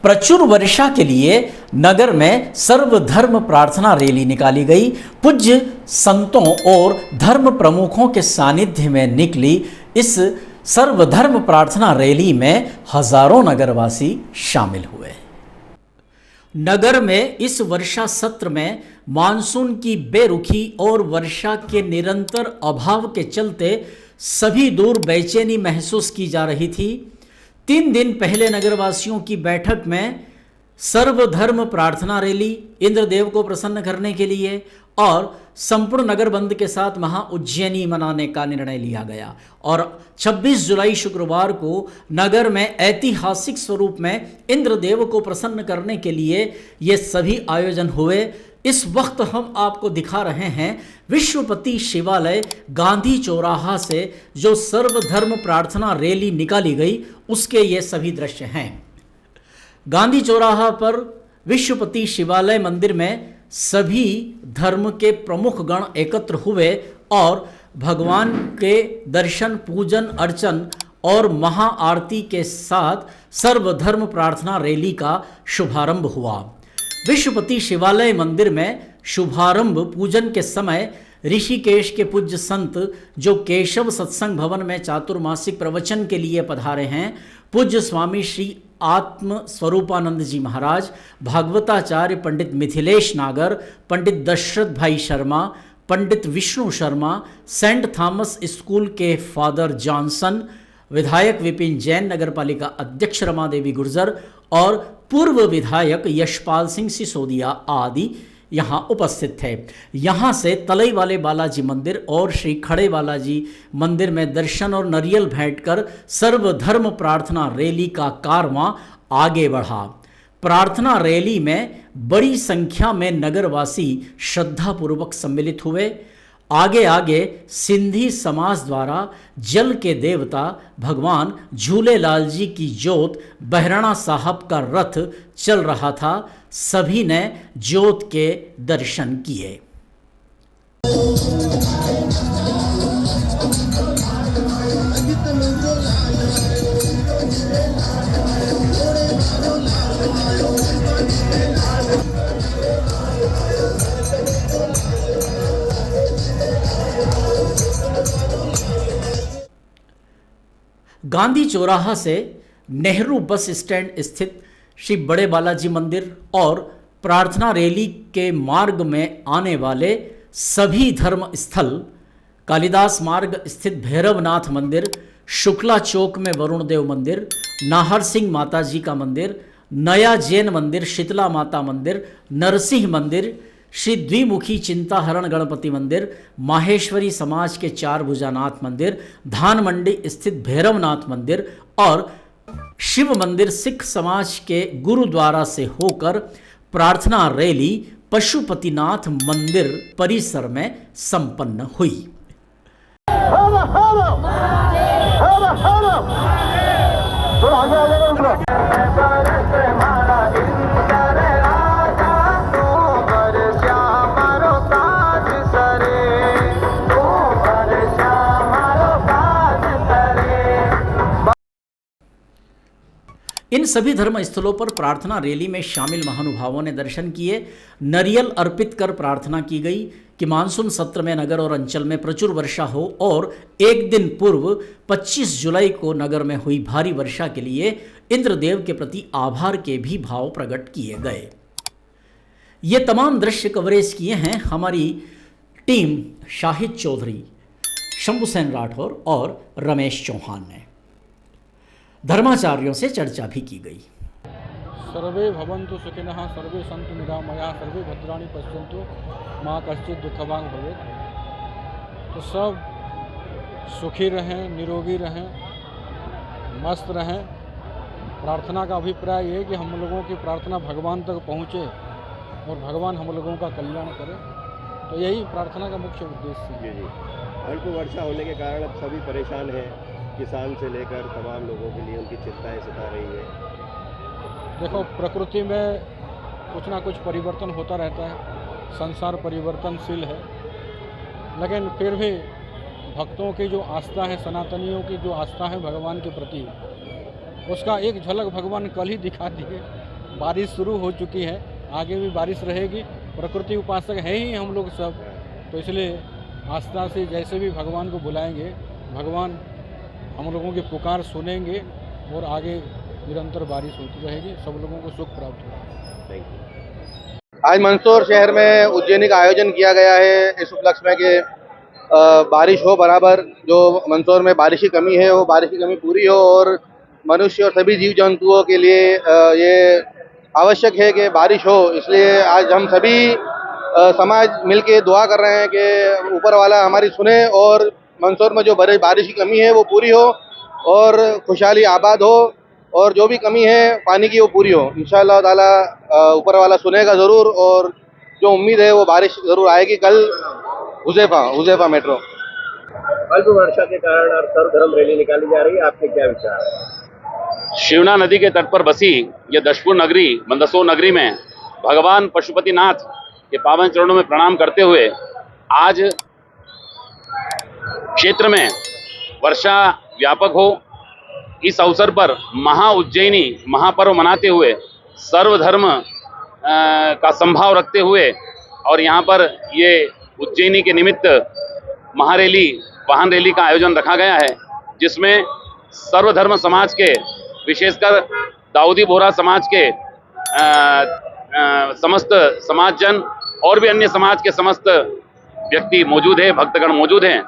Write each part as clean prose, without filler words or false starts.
प्रचुर वर्षा के लिए नगर में सर्वधर्म प्रार्थना रैली निकाली गई। पूज्य संतों और धर्म प्रमुखों के सानिध्य में निकली इस सर्वधर्म प्रार्थना रैली में हजारों नगरवासी शामिल हुए। नगर में इस वर्षा सत्र में मानसून की बेरुखी और वर्षा के निरंतर अभाव के चलते सभी दूर बेचैनी महसूस की जा रही थी। 3 दिन पहले नगरवासियों की बैठक में सर्वधर्म प्रार्थना रैली, इंद्रदेव को प्रसन्न करने के लिए और संपूर्ण नगर बंद के साथ महाउज्जैनी मनाने का निर्णय लिया गया और 26 जुलाई शुक्रवार को नगर में ऐतिहासिक स्वरूप में इंद्रदेव को प्रसन्न करने के लिए ये सभी आयोजन हुए। इस वक्त हम आपको दिखा रहे हैं विश्वपति शिवालय गांधी चौराहा से जो सर्वधर्म प्रार्थना रैली निकाली गई उसके ये सभी दृश्य हैं। गांधी चौराहा पर विश्वपति शिवालय मंदिर में सभी धर्म के प्रमुख गण एकत्र हुए और भगवान के दर्शन, पूजन अर्चन और महाआरती के साथ सर्वधर्म प्रार्थना रैली का शुभारंभ हुआ। विश्वपति शिवालय मंदिर में शुभारंभ पूजन के समय ऋषिकेश के पूज्य संत जो केशव सत्संग भवन में चातुर्मासिक प्रवचन के लिए पधारे हैं, पूज्य स्वामी श्री आत्म स्वरूपानंद जी महाराज, भागवताचार्य पंडित मिथिलेश नागर, Pandit Dashrath Bhai Sharma, Pandit Vishnu Sharma, Saint Thomas School के फादर जॉनसन, विधायक विपिन जैन, नगरपालिका अध्यक्ष रमा देवी गुर्जर और पूर्व विधायक यशपाल सिंह सिसोदिया आदि यहाँ उपस्थित थे। यहाँ से तलई वाले बालाजी मंदिर और श्री खड़े बालाजी मंदिर में दर्शन और नरियल भेंट कर सर्वधर्म प्रार्थना रैली का कारवां आगे बढ़ा। प्रार्थना रैली में बड़ी संख्या में नगरवासी श्रद्धापूर्वक सम्मिलित हुए। आगे आगे सिंधी समाज द्वारा जल के देवता भगवान झूलेलाल जी की जोत बहराणा साहब का रथ चल रहा था। सभी ने जोत के दर्शन किए। गांधी चौराहा से नेहरू बस स्टैंड स्थित श्री बड़े बालाजी मंदिर और प्रार्थना रैली के मार्ग में आने वाले सभी धर्म स्थल, कालिदास मार्ग स्थित भैरवनाथ मंदिर, शुक्ला चौक में वरुण देव मंदिर, नाहर सिंह माता जी का मंदिर, नया जैन मंदिर, शीतला माता मंदिर, नरसिंह मंदिर, श्री द्विमुखी चिंताहरण गणपति मंदिर, माहेश्वरी समाज के 4 भुजानाथ मंदिर, धान मंडी स्थित भैरवनाथ मंदिर और शिव मंदिर सिख समाज के गुरुद्वारा से होकर प्रार्थना रैली पशुपतिनाथ मंदिर परिसर में संपन्न हुई। इन सभी धर्म स्थलों पर प्रार्थना रैली में शामिल महानुभावों ने दर्शन किए। नरियल अर्पित कर प्रार्थना की गई कि मानसून सत्र में नगर और अंचल में प्रचुर वर्षा हो और एक दिन पूर्व 25 जुलाई को नगर में हुई भारी वर्षा के लिए इंद्रदेव के प्रति आभार के भी भाव प्रकट किए गए। ये तमाम दृश्य कवरेज किए हैं हमारी टीम शाहिद चौधरी, शंभू सेन राठौर और रमेश चौहान ने। धर्माचार्यों से चर्चा भी की गई। सर्वे भवन्तु सुखिनः, सर्वे सन्तु निरामयाः, सर्वे भद्राणि पश्यन्तु माँ कश्चित् दुःखभाग् भवेत्। तो सब सुखी रहें, निरोगी रहें, मस्त रहें। प्रार्थना का अभिप्राय ये है कि हम लोगों की प्रार्थना भगवान तक पहुँचे और भगवान हम लोगों का कल्याण करे। तो यही प्रार्थना का मुख्य उद्देश्य है। जी अल्प वर्षा होने के कारण अब सभी परेशान हैं, किसान से लेकर तमाम लोगों के लिए उनकी चिंताएं सता रही है। देखो, प्रकृति में कुछ ना कुछ परिवर्तन होता रहता है, संसार परिवर्तनशील है, लेकिन फिर भी भक्तों की जो आस्था है, सनातनियों की जो आस्था है भगवान के प्रति, उसका एक झलक भगवान कल ही दिखा दिए बारिश शुरू हो चुकी है, आगे भी बारिश रहेगी। प्रकृति उपासक है ही हम लोग सब, तो इसलिए आस्था से जैसे भी भगवान को बुलाएंगे, भगवान हम लोगों की पुकार सुनेंगे और आगे निरंतर बारिश होती रहेगी, सब लोगों को सुख प्राप्त होगा। Thank you. आज मंदसौर शहर में उज्जैनी का आयोजन किया गया है इस उपलक्ष्य में कि बारिश हो बराबर, जो मंदसौर में बारिश की कमी है वो बारिश की कमी पूरी हो और मनुष्य और सभी जीव जंतुओं के लिए ये आवश्यक है कि बारिश हो। इसलिए आज हम सभी समाज मिलके दुआ कर रहे हैं कि ऊपर वाला हमारी सुने और मंदसौर में जो बारिश की कमी है वो पूरी हो और खुशहाली आबाद हो और जो भी कमी है पानी की वो पूरी हो। इंशाअल्लाह ताला ऊपर वाला सुनेगा ज़रूर और जो उम्मीद है वो बारिश ज़रूर आएगी। कल हुज़ैफा मेट्रो अल्प वर्षा के कारण और सर्वधर्म रैली निकाली जा रही है, आपके क्या विचार है? शिवना नदी के तट पर बसी यह दशपुर नगरी मंदसौर नगरी में भगवान पशुपतिनाथ के पावन चरणों में प्रणाम करते हुए आज क्षेत्र में वर्षा व्यापक हो, इस अवसर पर महा उज्जैनी महापर्व मनाते हुए सर्वधर्म का संभाव रखते हुए और यहाँ पर ये उज्जैनी के निमित्त महारैली वाहन रैली का आयोजन रखा गया है, जिसमें सर्वधर्म समाज के विशेषकर दाऊदी बोहरा समाज के समस्त समाजजन और भी अन्य समाज के समस्त व्यक्ति मौजूद है, भक्तगण मौजूद हैं।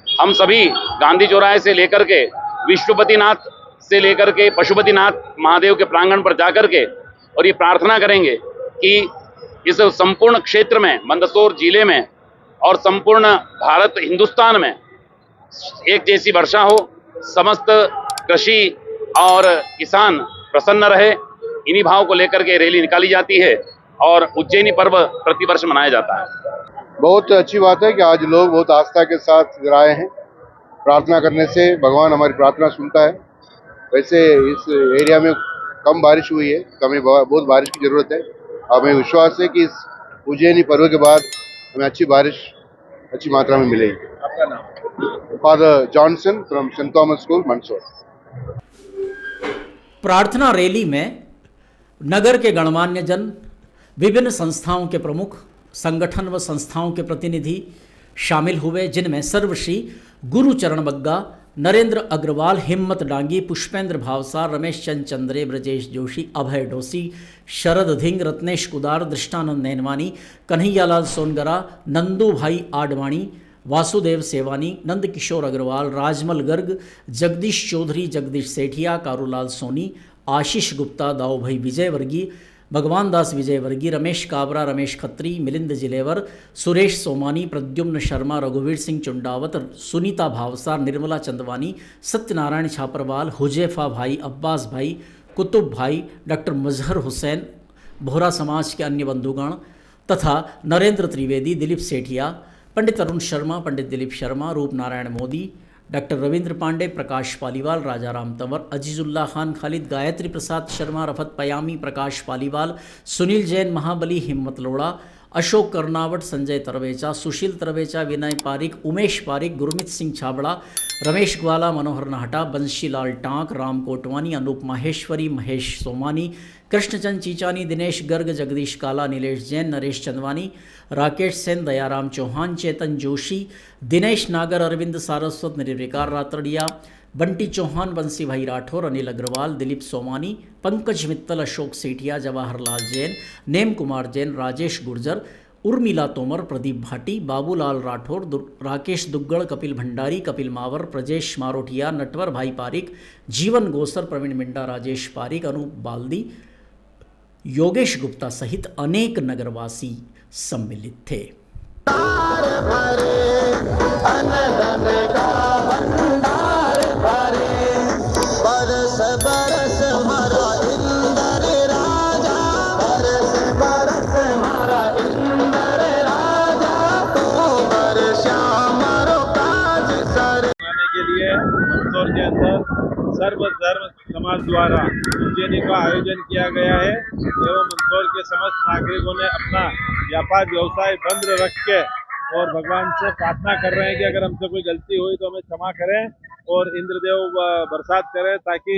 हम सभी गांधी चौराहे से लेकर के विश्वपतिनाथ से लेकर के पशुपतिनाथ महादेव के प्रांगण पर जाकर के और ये प्रार्थना करेंगे कि इस संपूर्ण क्षेत्र में मंदसौर जिले में और संपूर्ण भारत हिंदुस्तान में एक जैसी वर्षा हो, समस्त कृषि और किसान प्रसन्न रहे। इन्हीं भाव को लेकर के रैली निकाली जाती है और उज्जैनी पर्व प्रतिवर्ष मनाया जाता है। बहुत अच्छी बात है कि आज लोग बहुत आस्था के साथ इधर आए हैं। प्रार्थना करने से भगवान हमारी प्रार्थना सुनता है। वैसे इस एरिया में कम बारिश हुई है, हमें बहुत बारिश की ज़रूरत है। हमें विश्वास है कि इस उज्जैनी पर्व के बाद हमें अच्छी बारिश अच्छी मात्रा में मिलेगी। आपका नाम? Father Johnson from Saint Thomas school Mandsaur. प्रार्थना रैली में नगर के गणमान्य जन, विभिन्न संस्थाओं के प्रमुख, संगठन व संस्थाओं के प्रतिनिधि शामिल हुए, जिनमें सर्वश्री गुरुचरण बग्गा, नरेंद्र अग्रवाल, हिम्मत डांगी, पुष्पेंद्र भावसार, रमेश चंद चंद्रे, ब्रजेश जोशी, अभय डोसी, शरद धिंग, रत्नेश कुदार, दृष्टानंद नैनवानी, कन्हैयालाल सोनगरा, नंदू भाई आडवाणी, वासुदेव सेवानी, नंद किशोर अग्रवाल, राजमल गर्ग, जगदीश चौधरी, जगदीश सेठिया, कारूलाल सोनी, आशीष गुप्ता, दाऊ भाई विजय वर्गीय, भगवान दास विजय वर्गीय, रमेश काबरा, रमेश खत्री, मिलिंद जिलेवर, सुरेश सोमानी, प्रद्युम्न शर्मा, रघुवीर सिंह चुंडावत, सुनीता भावसार, निर्मला चंदवानी, सत्यनारायण छापरवाल, हुजैफा भाई, अब्बास भाई, कुतुब भाई, डॉक्टर मजहर हुसैन, बोहरा समाज के अन्य बंधुगण तथा नरेंद्र त्रिवेदी, दिलीप सेठिया, पंडित अरुण शर्मा, पंडित दिलीप शर्मा, रूप नारायण मोदी, डॉक्टर रविंद्र पांडे, प्रकाश पालीवाल, राजा राम तंवर, अजीजुल्ला खान खालिद, गायत्री प्रसाद शर्मा, रफत पयामी, प्रकाश पालीवाल, सुनील जैन, महाबली, हिम्मत लोड़ा, अशोक कर्नावट, संजय तरवेचा, सुशील तरवेचा, विनय पारिक, उमेश पारिक, गुरमीत सिंह छाबड़ा, रमेश ग्वाला, मनोहर नाहटा, बंशीलाल टांक, राम कोटवानी, अनूप माहेश्वरी, महेश सोमानी, कृष्णचंद चीचानी, दिनेश गर्ग, जगदीश काला, नीलेश जैन, नरेश चंदवानी, राकेश सेन, दयाराम चौहान, चेतन जोशी, दिनेश नागर, अरविंद सारस्वत, निर्विकार रातड़िया, बंटी चौहान, बंसी भाई राठौर, अनिल अग्रवाल, दिलीप सोमानी, पंकज मित्तल, अशोक सेठिया, जवाहरलाल जैन, नेम कुमार जैन, राजेश गुर्जर, उर्मिला तोमर, प्रदीप भाटी, बाबूलाल राठौर, राकेश दुग्गड़, कपिल भंडारी, कपिल मावर, प्रजेश मारोटिया, नटवर भाई पारिक, जीवन गोसर, प्रवीण मिंडा, राजेश पारिक, अनूप बाल्दी, योगेश गुप्ता सहित अनेक नगरवासी सम्मिलित थे। के लिए मंदसौर के अंदर सर्वधर्म समाज द्वारा उज्जैनी का आयोजन किया गया है एवं मंदसौर के समस्त नागरिकों ने अपना व्यापार व्यवसाय बंद रख के और भगवान से प्रार्थना कर रहे हैं कि अगर हमसे कोई गलती हुई तो हमें क्षमा करें और इंद्रदेव बरसात करें ताकि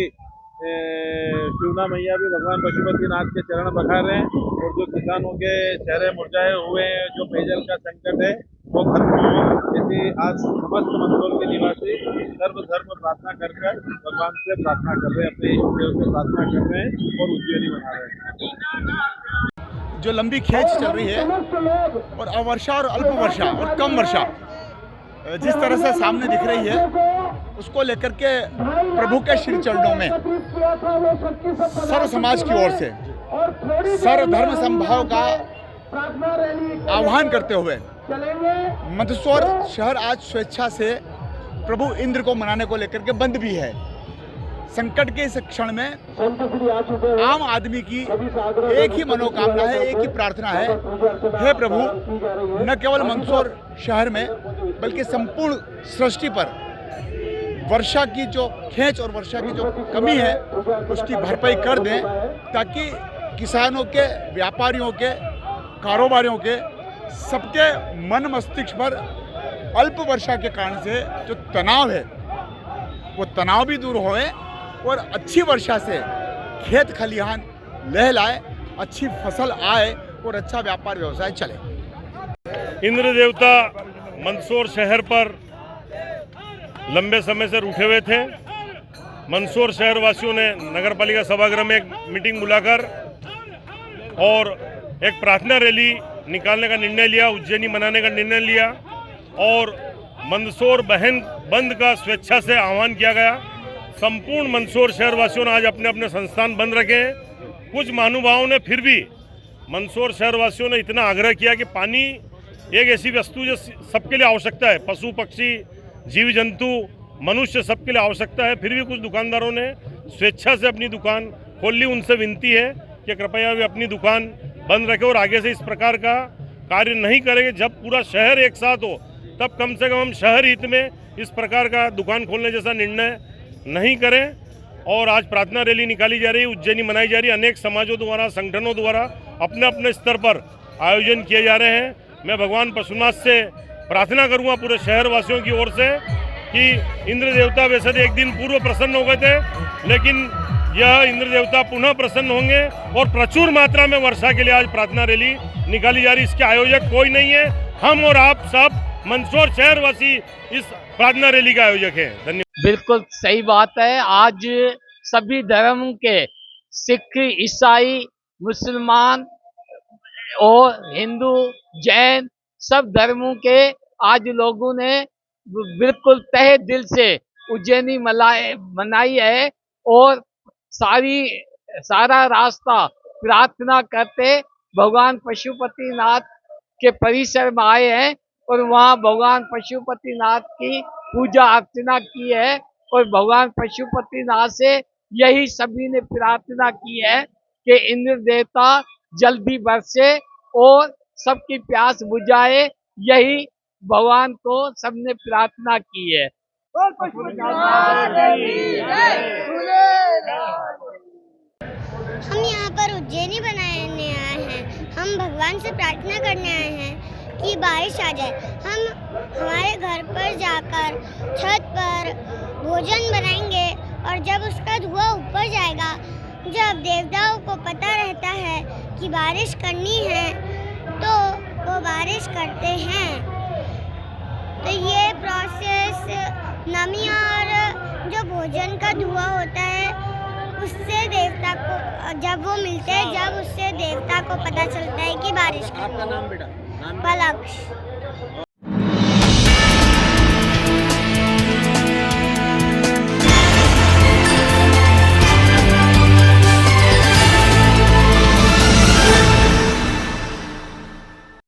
शिवना मैया भी भगवान पशुपतिनाथ के चरण बखार रहे हैं और जो किसानों के चेहरे मुरझाए हुए हैं, जो पेयजल का संकट है वो खत्म हो, ऐसी आज समस्त मंदसौर के निवासी सर्वधर्म प्रार्थना कर भगवान से प्रार्थना कर रहे हैं, अपने इष्ट देव से प्रार्थना कर रहे हैं और उज्जैनी बना रहे हैं। जो लंबी खेच चल रही है और अवर्षा और अल्प वर्षा और कम वर्षा जिस तरह से सामने दिख रही है, उसको लेकर के प्रभु के श्री चरणों में सर्व समाज की ओर से सर्व धर्म समभाव का आह्वान करते हुए मंदसौर शहर आज स्वेच्छा से प्रभु इंद्र को मनाने को लेकर के बंद भी है। संकट के इस क्षण में आम आदमी की एक ही मनोकामना है, एक ही प्रार्थना है, हे प्रभु न केवल मंदसौर शहर में बल्कि संपूर्ण सृष्टि पर वर्षा की जो खेच और वर्षा की जो कमी है उसकी भरपाई कर दें, ताकि किसानों के, व्यापारियों के, कारोबारियों के सबके मन मस्तिष्क पर अल्प वर्षा के कारण से जो तनाव है वो तनाव भी दूर होए और अच्छी वर्षा से खेत खलिहान लहलाए, अच्छी फसल आए और अच्छा व्यापार व्यवसाय चले। इंद्र देवता मंदसौर शहर पर लंबे समय से रूठे हुए थे। मंदसौर शहर वासियों ने नगर पालिका सभागृह में एक मीटिंग बुलाकर और एक प्रार्थना रैली निकालने का निर्णय लिया, उज्जैनी मनाने का निर्णय लिया और मंदसौर बहन बंद का स्वेच्छा से आह्वान किया गया। संपूर्ण मंदसौर शहर वासियों ने आज अपने अपने संस्थान बंद रखे हैं। कुछ महानुभावों ने फिर भी मंदसौर शहर वासियों ने इतना आग्रह किया कि पानी एक ऐसी वस्तु जो सबके लिए आवश्यकता है, पशु पक्षी जीव जंतु मनुष्य सबके लिए आवश्यकता है, फिर भी कुछ दुकानदारों ने स्वेच्छा से अपनी दुकान खोल ली। उनसे विनती है कि कृपया वे अपनी दुकान बंद रखें और आगे से इस प्रकार का कार्य नहीं करेंगे। जब पूरा शहर एक साथ हो तब कम से कम हम शहर हित में इस प्रकार का दुकान खोलने जैसा निर्णय नहीं करें। और आज प्रार्थना रैली निकाली जा रही है, उज्जैनी मनाई जा रही है। अनेक समाजों द्वारा, संगठनों द्वारा अपने अपने स्तर पर आयोजन किए जा रहे हैं। मैं भगवान पशुपतिनाथ से प्रार्थना करूंगा पूरे शहर वासियों की ओर से कि इंद्र देवता वैसे तो एक दिन पूर्व प्रसन्न हो गए थे, लेकिन यह इंद्र देवता पुनः प्रसन्न होंगे और प्रचुर मात्रा में वर्षा के लिए आज प्रार्थना रैली निकाली जा रही है। इसके आयोजक कोई नहीं है, हम और आप सब मंदसौर शहरवासी इस प्रार्थना रैली का आयोजक है। धन्यवाद। बिल्कुल सही बात है। आज सभी धर्म के सिख, ईसाई, मुसलमान और हिंदू, जैन सब धर्मों के आज लोगों ने बिल्कुल तहे दिल से उज्जैनी मनाई है और सारा रास्ता प्रार्थना करते भगवान पशुपतिनाथ के परिसर में आए हैं और वहाँ भगवान पशुपतिनाथ की पूजा अर्चना की है और भगवान पशुपतिनाथ से यही सभी ने प्रार्थना की है कि इंद्र देवता जल्दी बरसे और सबकी प्यास बुझाए। यही भगवान को सबने प्रार्थना की है। हम यहाँ पर उज्जैनी बनाने आए हैं। हम भगवान से प्रार्थना करने आए हैं कि बारिश आ जाए। हम हमारे घर पर जाकर छत पर भोजन बनाएंगे और जब उसका धुआं ऊपर जाएगा, जब देवताओं को पता रहता है कि बारिश करनी है तो वो बारिश करते हैं। तो ये प्रोसेस नमी और जो भोजन का धुआं होता है उससे देवता को जब वो मिलते हैं, जब उससे देवता को पता चलता है कि बारिश करनी है। पलक्ष।